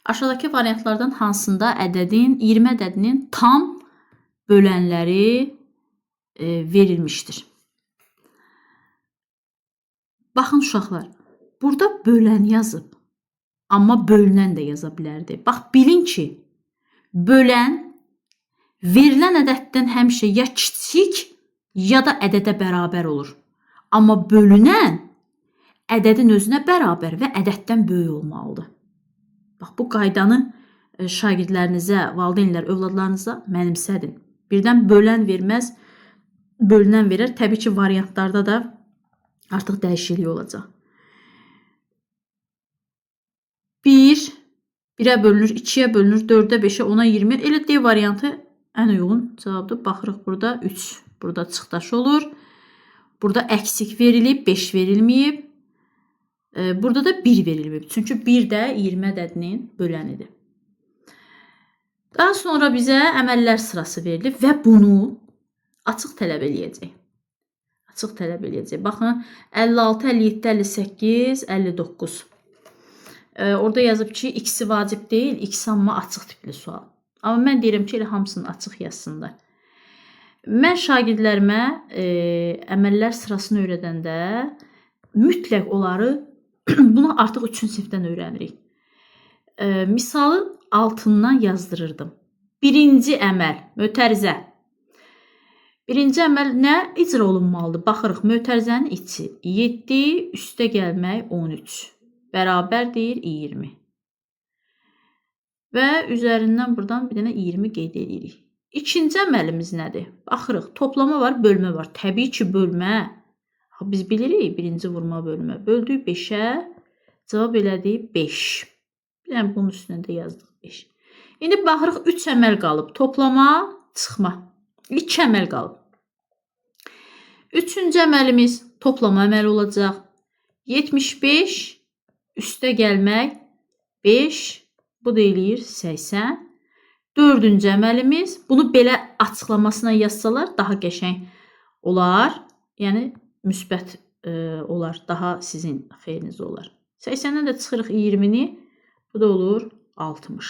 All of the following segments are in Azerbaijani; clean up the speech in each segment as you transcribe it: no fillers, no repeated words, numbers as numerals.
Aşağıdakı variantlardan hansında 20 ədədinin tam bölənləri verilmişdir? Baxın uşaqlar, burada bölən yazıb, amma bölünən də yaza bilərdi. Bax, bilin ki, bölən verilən ədəddən həmişə ya kiçik, ya da ədədə bərabər olur. Amma bölünən ədədin özünə bərabər və ədəddən böyük olmalıdır. Bax, bu qaydanı şagirdlərinizə, valideynlər, övladlarınıza mənimsədin. Birdən bölən verməz, bölünən verər. Təbii ki, variantlarda da artıq dəyişiklik olacaq. 1-ə bölünür, 2-yə bölünür, 4-ə, 5-ə, 10-a, 20. Elə D variantı ən uyğun cavabdır. Baxırıq burada 3, burada çıxdaş olur. Burada əksik verilib, 5 verilməyib. Burada da 1 verilməyib. Çünki 1 də 20 ədədinin bölənidir. Daha sonra bizə əməllər sırası verilib və bunu açıq tələb eləyəcək. Açıq tələb eləyəcək. Baxın, 56, 57, 58, 59. Orada yazıb ki, x-i vacib deyil, x amma açıq tipli sual. Amma mən deyirəm ki, elə hamısını açıq yazsınlar. Mən şagirdlərimə əməllər sırasını öyrədəndə mütləq onları, bunu artıq 3-cü sinifdən öyrənirik. Misalın altından yazdırırdım. Birinci əməl, mötərizə. Birinci əməl nə icra olunmalıdır? Baxırıq, mötərizənin içi 7, üstə gəlmək 13. Bərabər deyir 20. Və üzərindən buradan bir dənə 20 qeyd edirik. İkinci əməlimiz nədir? Baxırıq, toplama var, bölmə var. Təbii ki, bölmə. Biz bilirik, birinci vurma bölmə. Böldük 5-ə, cavab elədik 5. Yəni, bunun üstünə də yazdıq 5. İndi baxırıq, 3 əməl qalıb. Toplama, çıxma. 2 əməl qalıb. Üçüncü əməlimiz toplama əməli olacaq. 75, üstə gəlmək 5, bu da eləyir 80. Dördüncü əməlimiz, bunu belə açıqlamasına yazsalar daha qəşəng olar. Yəni, müsbət olar, daha sizin xeyrinizə olar. 80-dən də çıxırıq 20-ni, bu da olur 60.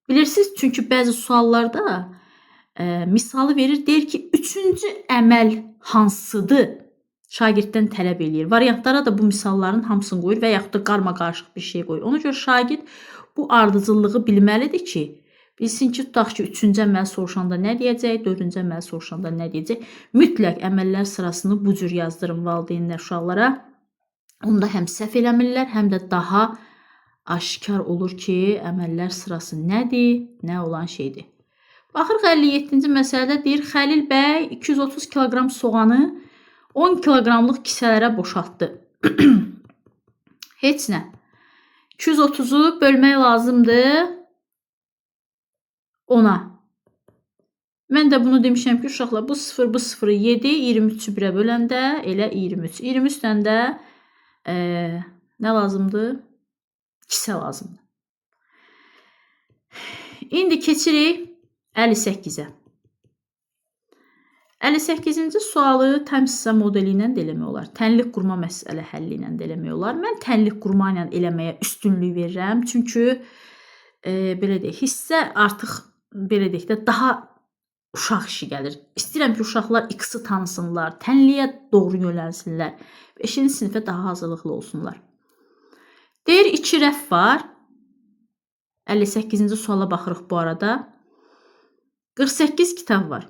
Bilirsiniz, çünki bəzi suallarda misalı verir, deyir ki, 3-cü əməl hansıdır? Şagirddən tələb eləyir. Variantlara da bu misalların hamısını qoyur və yaxud da qarma-qarışıq bir şey qoyur. Ona görə şagird bu ardıcıllığı bilməlidir ki, bilsin ki, tutaq ki, 3-cü əməl soruşanda nə deyəcək, 4-cü əməl soruşanda nə deyəcək. Mütləq əməllər sırasını bu cür yazdırın valideynlər uşaqlara. Onda həm səhv eləmirlər, həm də daha aşkar olur ki, əməllər sırası nədir, nə olan şeydir. Baxırıq 57-ci məsələdə deyir, Xəlil bəy 230 kiloqram soğanı 10 kiloqramlıq kisələrə boşaltdı. Heç nə. 230-u bölmək lazımdır 10-a. Mən də bunu demişəm ki, uşaqlar, bu 0, bu 0, 7, 23-ü 1-ə böləndə elə 23. 23-dən də nə lazımdır? Kisə lazımdır. İndi keçirik 58-ə. 58-ci sualı təmsilsə modeli ilə də eləmək olar. Tənliq qurma məsələ həlli ilə də eləmək olar. Mən tənliq qurma ilə eləməyə üstünlük verirəm. Çünki belə deyək, hissə artıq belə deyək də daha uşaq işi gəlir. İstəyirəm ki, uşaqlar X-i tanısınlar, tənliyə doğru yönəlsinlər. 5-ci sinifə daha hazırlıqlı olsunlar. Deyir, 2 rəf var. 58-ci suala baxırıq bu arada. 48 kitab var.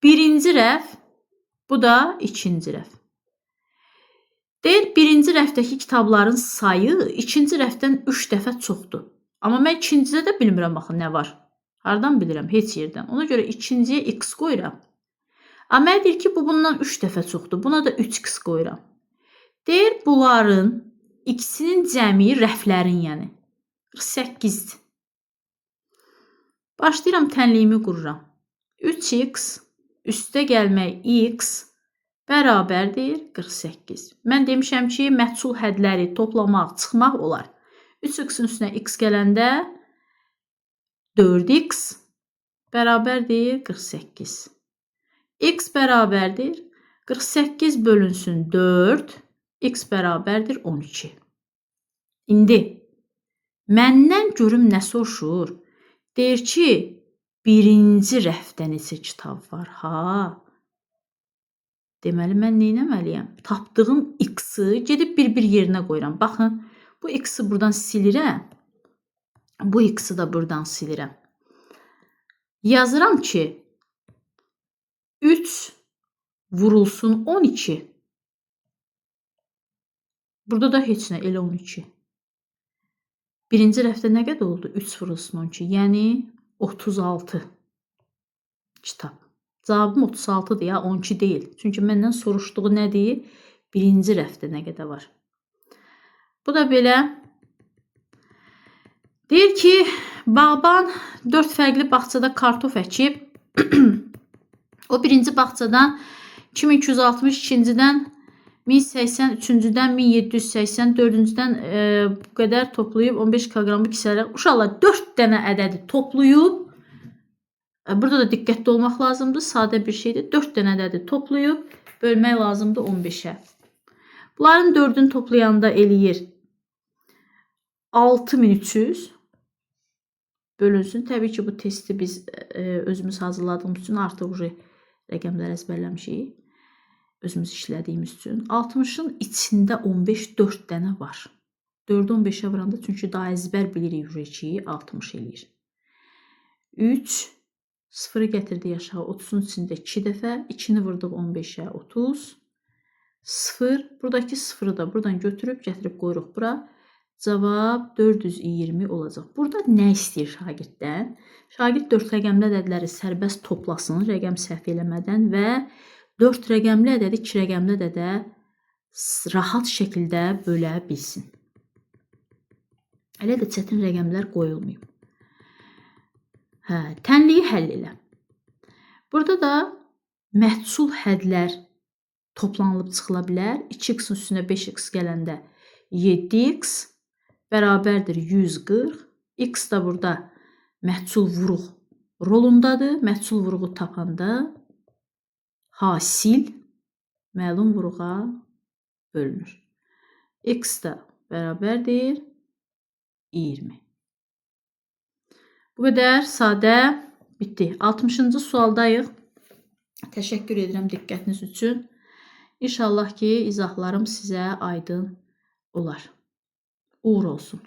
Birinci rəf, bu da ikinci rəf. Deyir, birinci rəfdəki kitabların sayı ikinci rəfdən 3 dəfə çoxdur. Amma mən ikincidə də bilmirəm, baxın, nə var. Hardan bilirəm? Heç yerdən. Ona görə ikinciyə x qoyuram. Amma deyir ki, bu bundan 3 dəfə çoxdur. Buna da 3x qoyuram. Deyir, bunların ikisinin cəmi rəflərin, yəni 48-dir. Başlayıram, tənliyimi qururam. 3x üstə gəlmək x bərabərdir 48. Mən demişəm ki, məhsul hədləri toplamaq, çıxmaq olar. 3x-in üstünə x gələndə 4x bərabərdir 48. X bərabərdir 48 bölünsün 4, x bərabərdir 12. İndi məndən görüm nə soruşur? Deyir ki, birinci rəfdə neçə kitab var, ha? Deməli, mən neynəməliyəm? Tapdığım x-ı gedib bir-bir yerinə qoyuram. Baxın, bu x-ı buradan silirəm. Bu x-ı da buradan silirəm. Yazıram ki, 3 vurulsun 12. Burada da heç nə, elə 12. Birinci rəfdə nə qədər oldu? 3 vurulsun 12. Yəni 36 kitab. Cavabım 36-dır ya, 12 deyil. Çünki məndən soruşduğu nədir? Birinci rəfdə nə qədər var? Bu da belə. Deyir ki, bağban 4 fərqli bağçada kartof əkib. O birinci bağçadan 2262-dən 1083-dən 1784-dən bu qədər toplayıb 15 kiloqramı kisələrək uşaqlar 4 dənə ədədi toplayıb. Burada da diqqətli olmaq lazımdır. Sadə bir şeydir. 4 dənə ədədi toplayıb bölmək lazımdır 15-ə. Bunların 4-ünü toplayanda eləyir 6300 bölünsün. Təbii ki, bu testi biz özümüz hazırladığımız üçün artıq rəqəmlər əzbərləmişik. Özümüz işlədiyimiz üçün. 60-ın içində 15 4 dənə var. 4-ü 15-ə vuranda çünki daha əzbər bilirik ki 60 eləyir. 3 0-ı gətirdik aşağı 30-un içində 2 dəfə. 2-ni vurduq 15-ə 30. 0. Buradakı 0-ı da buradan götürüb gətirib qoyuruq bura. Cavab 420 olacaq. Burada nə istəyir şagirddən? Şagird 4 rəqəmli ədədləri sərbəst toplasın, rəqəm səhv eləmədən və 4 rəqəmli ədədi 2 rəqəmli ədədə rahat şəkildə bölə bilsin. Elə də çətin rəqəmlər qoyulmayıb. Tənliyi həll elə. Burada da məhsul hədlər toplanılıb çıxıla bilər. 2x-in üstünə 5x gələndə 7x bərabərdir 140. X da burada məhsul vuruq rolundadır. Məhsul vuruğu tapanda hasil məlum vuruğa bölünür. X da bərabərdir 20. Bu qədər sadə bitdi. 60-cı sualdayıq. Təşəkkür edirəm diqqətiniz üçün. İnşallah ki, izahlarım sizə aydın olar. Uğur olsun.